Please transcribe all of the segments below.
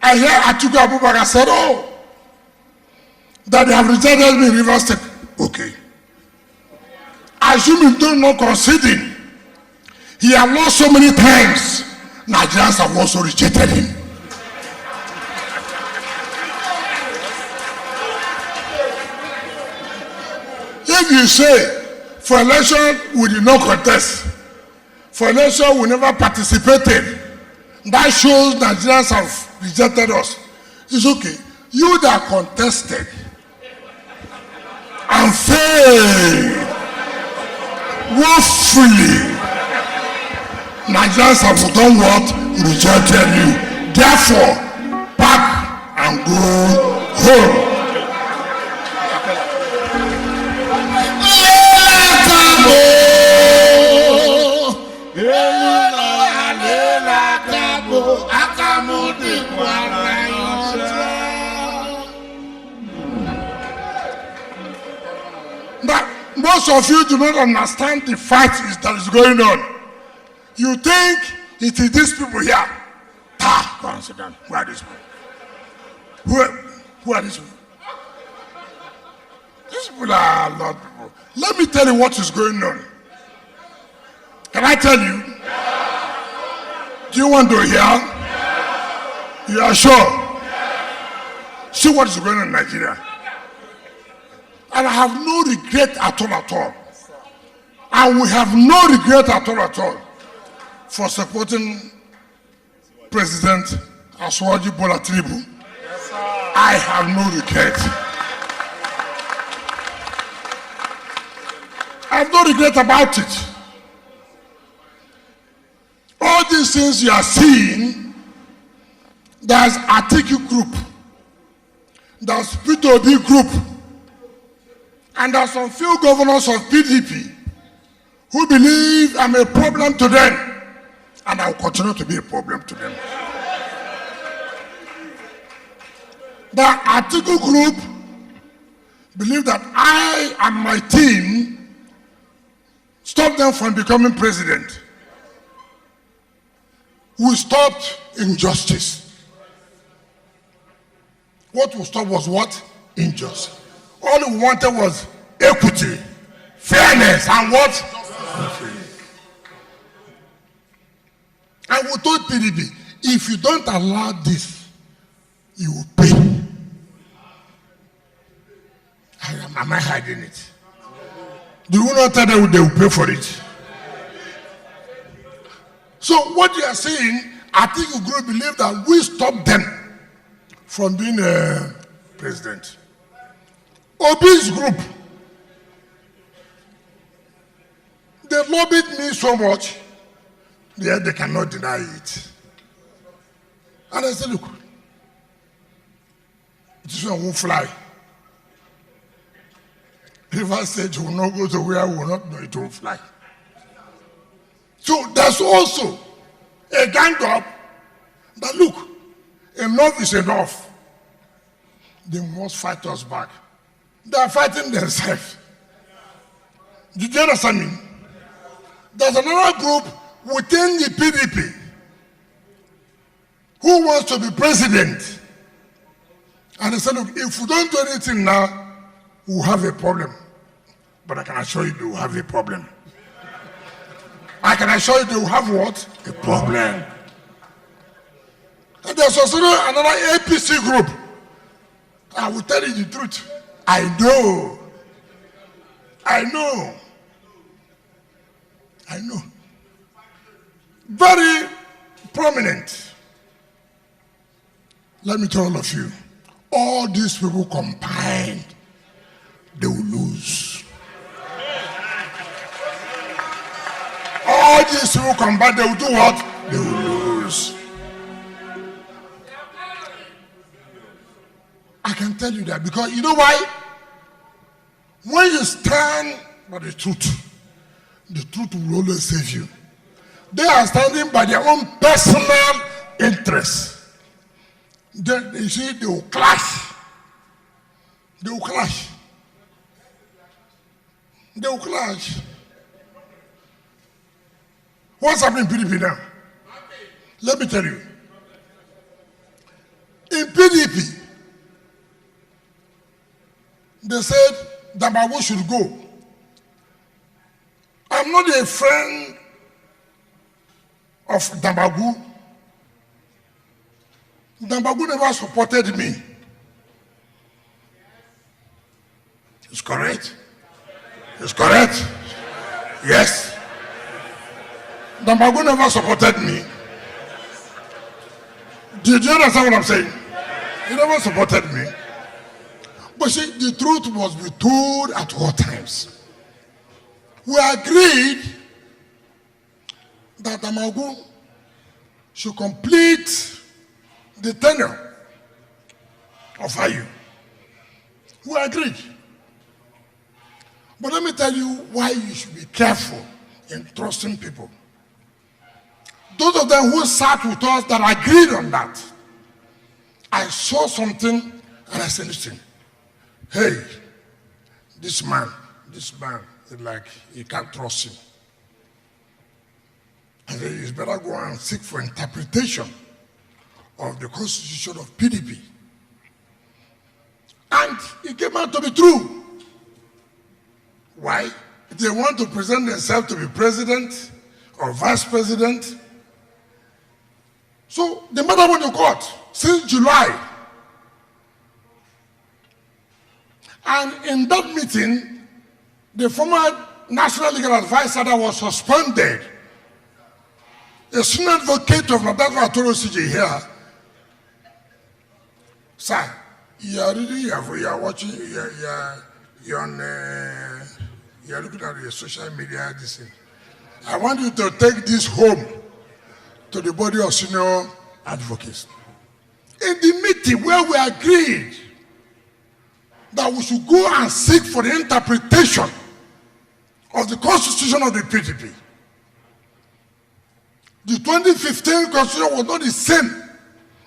I hear Atiku Abubakar said, oh, that they have rejected me in Rivers State. Okay. Assuming they're not conceding, he has lost so many times, Nigerians have also rejected him. If you say, for election we did not contest, for election we never participated, that shows Nigerians have rejected us. It's okay. You that contested and failed woefully, Nigerians have done what? Rejected you. Therefore, pack and go home. But most of you do not understand the fight that is going on. You think it is these people here. Come and sit down. Who are these people? Who are these people? These people are a lot of people. Let me tell you what is going on. Can I tell you? Do you want to hear? You are sure? See what is going on in Nigeria. And I have no regret at all. And we have no regret at all for supporting President Asue Ighodalo Atiku. I have no regret. I have no regret about it. All these things you are seeing, there's Atiku group, there's Peter Obi group, and there's some few governors of PDP who believe I'm a problem to them, and I'll continue to be a problem to them. The Atiku group believe that I and my team stop them from becoming president. We stopped injustice. What we stopped was what? Injustice. All we wanted was equity, fairness, and what? And we told PDP, if you don't allow this, you will pay. Am I hiding it? Do you not tell them they will pay for it? So what you are saying, I think you group believe that we stop them from being a president. Obi's group, they lobbied me so much, yet they cannot deny it. And I said, look, this one won't fly. Rivers State will not go to where we will not know it will fly. So there's also a gang up that look, enough is enough. They must fight us back. They are fighting themselves. Did you understand me? There's another group within the PDP who wants to be president. And they said, look, if we don't do anything now, we'll have a problem. But I can assure you they will have a problem. I can assure you they will have what? A problem. And there's also another APC group. I will tell you the truth. I know. Very prominent. Let me tell all of you, all these people combined, they will lose. All these people combined, they will do what? They will lose. I can tell you that because you know why? When you stand by the truth will always save you. They are standing by their own personal interests. You see, they will clash. They will clash. They will clash. What's happening in PDP now? Let me tell you. PDP, they said Dambago should go. I'm not a friend of Dambago. Dambago never supported me. It's correct. It's correct. Yes. Dambago never supported me. Did you understand what I'm saying? He never supported me. But see, the truth must be told at all times. We agreed that Dambago should complete the tenure of IU. We agreed. But let me tell you why you should be careful in trusting people. Those of them who sat with us that agreed on that, I saw something and I said, listen, hey, this man, is like, you can't trust him. I said, you better go and seek for interpretation of the constitution of PDP. And it came out to be true. Why? They want to present themselves to be president or vice president. So the matter went to court since July. And in that meeting, the former national legal advisor that was suspended, a senior advocate of Nadal Atoro CJ here, sir, you are watching, you're looking at your social media, this thing. I want you to take this home to the body of senior advocates. In the meeting where we agreed that we should go and seek for the interpretation of the constitution of the PDP. The 2015 constitution was not the same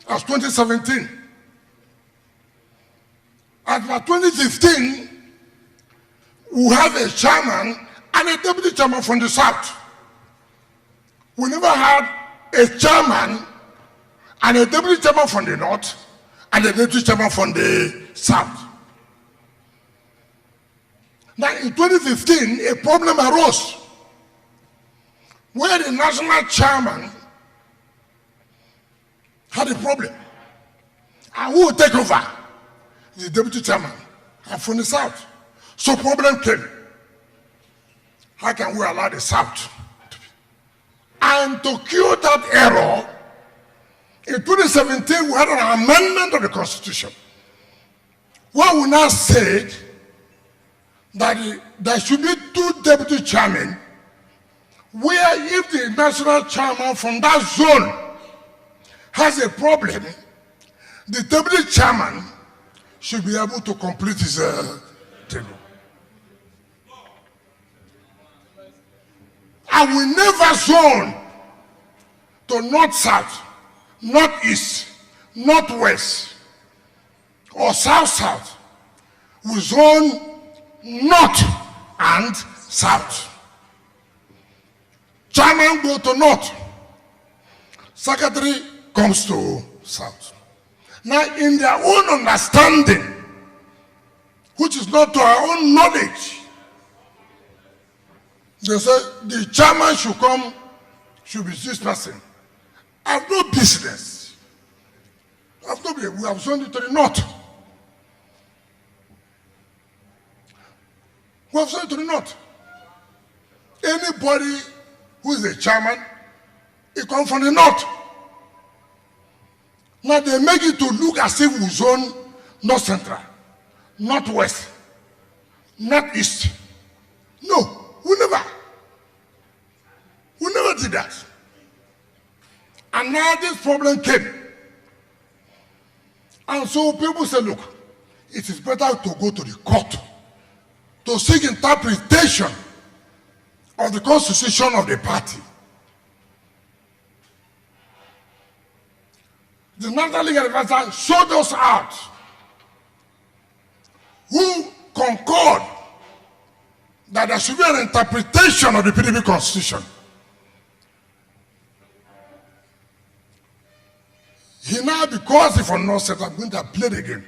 as 2017. As for 2015, we have a chairman and a deputy chairman from the South. We never had a chairman and a deputy chairman from the North and a deputy chairman from the South. Now in 2015, a problem arose where the national chairman had a problem. And who would take over? The deputy chairman and from the South. So problem came. How can we allow the South to be? And to cure that error, in 2017 we had an amendment of the Constitution where we now said that there should be two deputy chairmen, where if the national chairman from that zone has a problem, the deputy chairman should be able to complete his tenure. And we never zone to north-south, north-east, north-west, or south-south. We zone north and south. Chairman go to north, secretary comes to south. Now in their own understanding, which is not to our own knowledge, they say the chairman should be this person. I have no business. We have zoned it to the north. We have zoned it to the north. Anybody who is a chairman, he comes from the north. Now they make it to look as if we zone north central, northwest, northeast. No, we never did that. And now this problem came. And so people say, look, it is better to go to the court to seek interpretation of the constitution of the party. The National Legal Advisor showed us out who concord that there should be an interpretation of the PDP constitution. He now becomes because if I'm not set, I'm going to play it again.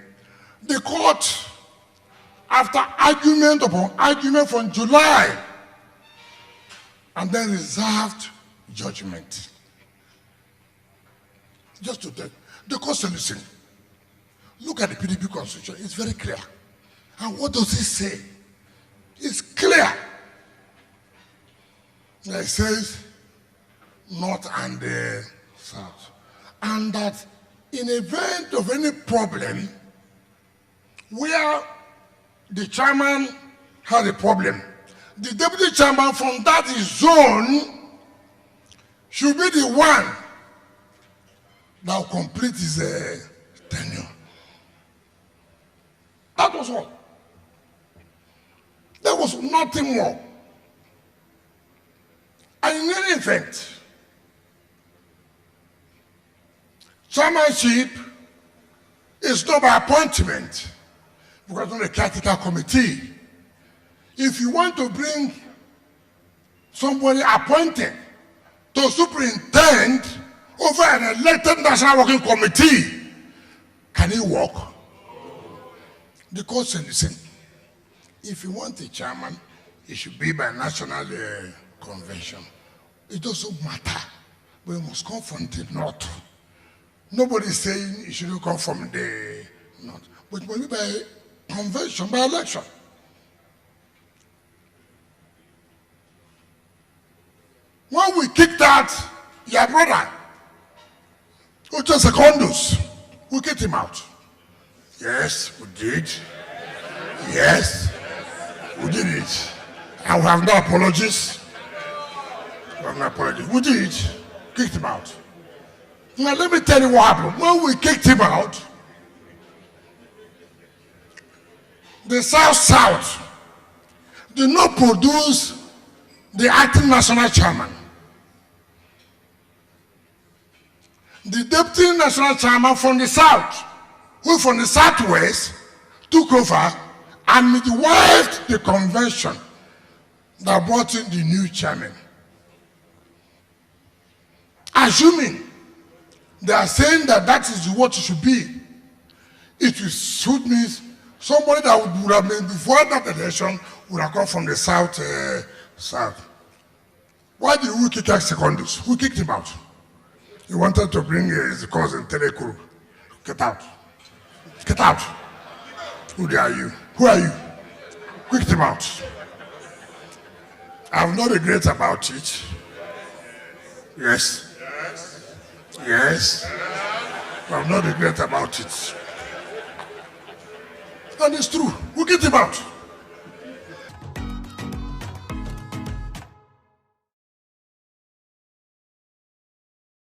The court, after argument upon argument from July, and then reserved judgment. Just to tell the court said, listen, look at the PDP constitution, it's very clear. And what does it say? It's clear. It says north and south. And that in event of any problem where the chairman had a problem, the deputy chairman from that zone should be the one that will complete his tenure. That was all. There was nothing more. And in any event, chairmanship is not by appointment, because it's not a caretaker committee. If you want to bring somebody appointed to superintend over an elected National Working Committee, can he work? The court said, listen, if you want a chairman, it should be by national convention. It doesn't matter, but it must come from the north. Nobody is saying it shouldn't come from the north, but it must be by convention, by election. When we kicked out your brother, Uche Secondus, we kicked him out. Yes, we did. Yes, we did it. And we have no apologies. We have no apologies. We did it. Kicked him out. Now let me tell you what happened. When we kicked him out, the South did not produce the acting national chairman. The deputy national chairman from the South, who from the Southwest, took over and midwifed the convention that brought in the new chairman. Assuming they are saying that that is what it should be, it will suit me. Somebody that would have been before that election would have come from the South. Why did we kick out Secondus? Who kicked him out? He wanted to bring his cousin Telekuru. Get out. Get out. Who are you? Who are you? Kicked him out. I have no regret about it. Yes. Yes. I have no regret about it. And it's true. Who kicked him out?